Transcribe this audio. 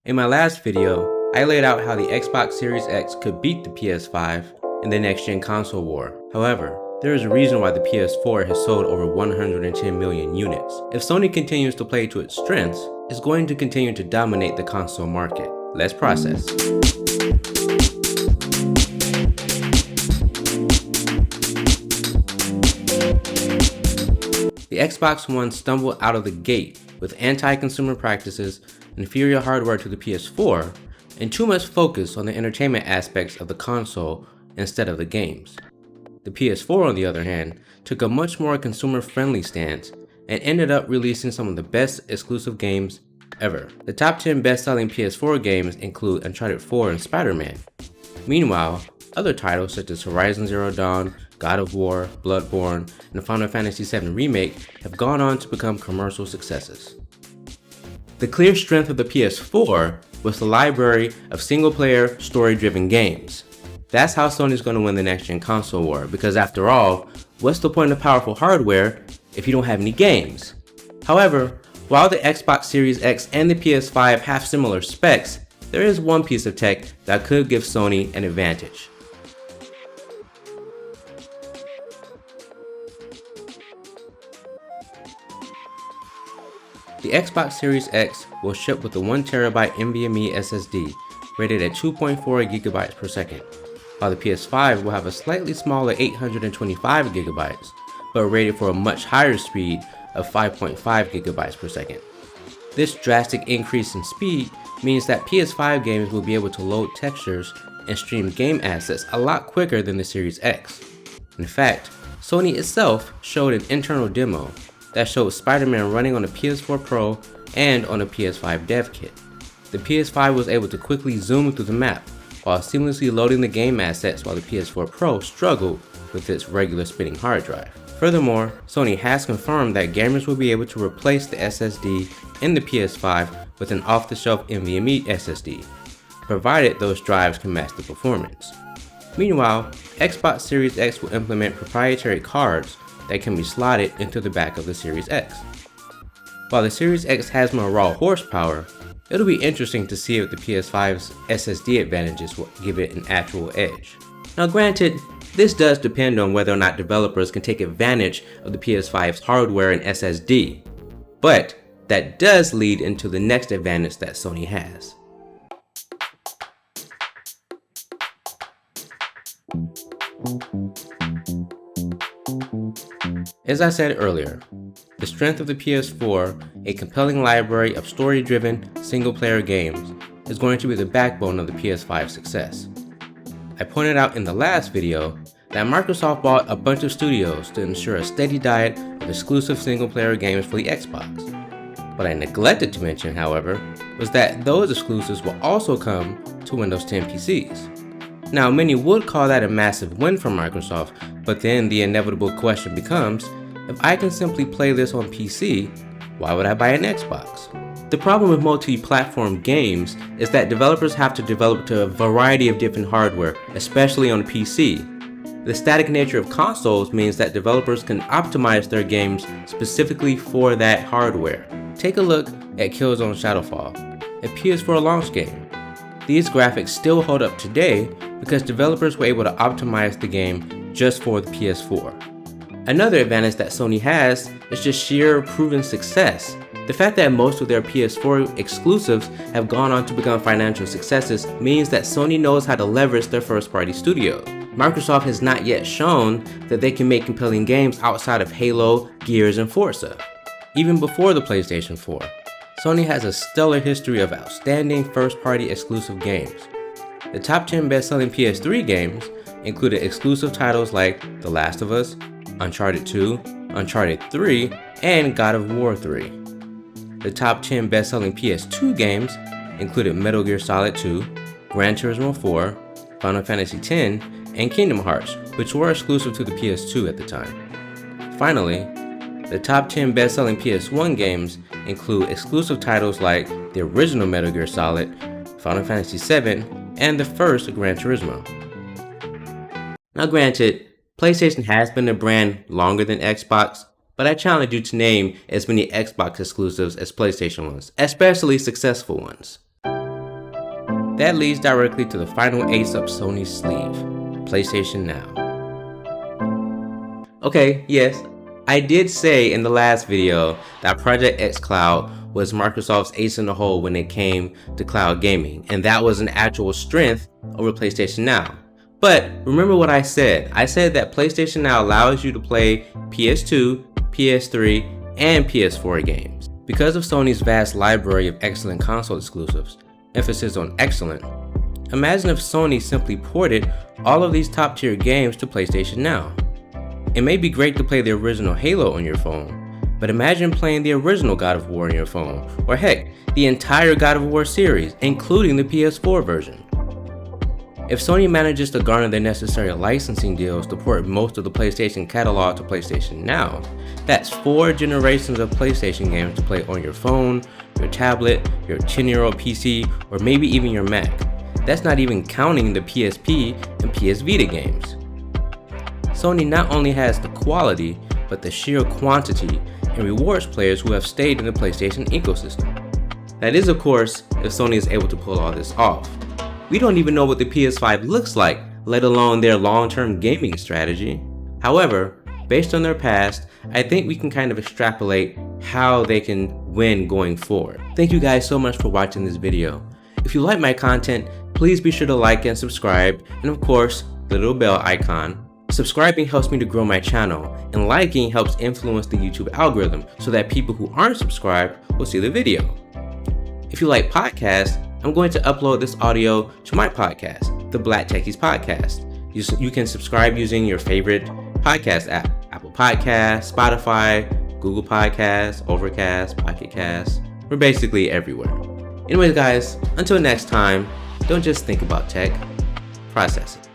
In my last video, I laid out how the Xbox Series X could beat the PS5 in the next-gen console war. However, there is a reason why the PS4 has sold over 110 million units. If Sony continues to play to its strengths, it's going to continue to dominate the console market. Let's process. The Xbox One stumbled out of the gate with anti-consumer practices, inferior hardware to the PS4, and too much focus on the entertainment aspects of the console instead of the games. The PS4, on the other hand, took a much more consumer-friendly stance and ended up releasing some of the best exclusive games ever. The top 10 best-selling PS4 games include Uncharted 4 and Spider-Man. Meanwhile, other titles such as Horizon Zero Dawn, God of War, Bloodborne, and the Final Fantasy VII Remake have gone on to become commercial successes. The clear strength of the PS4 was the library of single-player, story-driven games. That's how Sony's going to win the next-gen console war, because after all, what's the point of powerful hardware if you don't have any games? However, while the Xbox Series X and the PS5 have similar specs, there is one piece of tech that could give Sony an advantage. The Xbox Series X will ship with a 1TB NVMe SSD rated at 2.4 GB per second, while the PS5 will have a slightly smaller 825 GB, but rated for a much higher speed of 5.5 GB per second. This drastic increase in speed means that PS5 games will be able to load textures and stream game assets a lot quicker than the Series X. In fact, Sony itself showed an internal demo that showed Spider-Man running on a PS4 Pro and on a PS5 dev kit. The PS5 was able to quickly zoom through the map while seamlessly loading the game assets, while the PS4 Pro struggled with its regular spinning hard drive. Furthermore, Sony has confirmed that gamers will be able to replace the SSD in the PS5 with an off-the-shelf NVMe SSD, provided those drives can match the performance. Meanwhile, Xbox Series X will implement proprietary cards that can be slotted into the back of the Series X. While the Series X has more raw horsepower, it'll be interesting to see if the PS5's SSD advantages will give it an actual edge. Now granted, this does depend on whether or not developers can take advantage of the PS5's hardware and SSD, but that does lead into the next advantage that Sony has. As I said earlier, the strength of the PS4, a compelling library of story-driven, single-player games, is going to be the backbone of the PS5 success. I pointed out in the last video that Microsoft bought a bunch of studios to ensure a steady diet of exclusive single-player games for the Xbox. What I neglected to mention, however, was that those exclusives will also come to Windows 10 PCs. Now, many would call that a massive win for Microsoft, but then the inevitable question becomes, if I can simply play this on PC, why would I buy an Xbox? The problem with multi-platform games is that developers have to develop to a variety of different hardware, especially on PC. The static nature of consoles means that developers can optimize their games specifically for that hardware. Take a look at Killzone Shadowfall, a PS4 launch game. These graphics still hold up today because developers were able to optimize the game just for the PS4. Another advantage that Sony has is just sheer proven success. The fact that most of their PS4 exclusives have gone on to become financial successes means that Sony knows how to leverage their first-party studios. Microsoft has not yet shown that they can make compelling games outside of Halo, Gears, and Forza. Even before the PlayStation 4, Sony has a stellar history of outstanding first-party exclusive games. The top 10 best-selling PS3 games included exclusive titles like The Last of Us, Uncharted 2, Uncharted 3, and God of War 3. The top 10 best-selling PS2 games included Metal Gear Solid 2, Gran Turismo 4, Final Fantasy X, and Kingdom Hearts, which were exclusive to the PS2 at the time. Finally, the top 10 best-selling PS1 games include exclusive titles like the original Metal Gear Solid, Final Fantasy VII, and the first Gran Turismo. Now granted, PlayStation has been a brand longer than Xbox, but I challenge you to name as many Xbox exclusives as PlayStation ones, especially successful ones. That leads directly to the final ace up Sony's sleeve, PlayStation Now. Okay, yes, I did say in the last video that Project xCloud was Microsoft's ace in the hole when it came to cloud gaming, and that was an actual strength over PlayStation Now. But remember what I said. I said that PlayStation Now allows you to play PS2, PS3, and PS4 games. Because of Sony's vast library of excellent console exclusives, emphasis on excellent, imagine if Sony simply ported all of these top tier games to PlayStation Now. It may be great to play the original Halo on your phone, but imagine playing the original God of War on your phone, or heck, the entire God of War series, including the PS4 version. If Sony manages to garner the necessary licensing deals to port most of the PlayStation catalog to PlayStation Now, that's 4 generations of PlayStation games to play on your phone, your tablet, your 10-year-old PC, or maybe even your Mac. That's not even counting the PSP and PS Vita games. Sony not only has the quality, but the sheer quantity and rewards players who have stayed in the PlayStation ecosystem. That is, of course, if Sony is able to pull all this off. We don't even know what the PS5 looks like, let alone their long-term gaming strategy. However, based on their past, I think we can kind of extrapolate how they can win going forward. Thank you guys so much for watching this video. If you like my content, please be sure to like and subscribe, and of course, the little bell icon. Subscribing helps me to grow my channel, and liking helps influence the YouTube algorithm so that people who aren't subscribed will see the video. If you like podcasts, I'm going to upload this audio to my podcast, the Black Techies Podcast. You can subscribe using your favorite podcast app, Apple Podcasts, Spotify, Google Podcasts, Overcast, Pocket Casts. We're basically everywhere. Anyways guys, until next time, don't just think about tech, process it.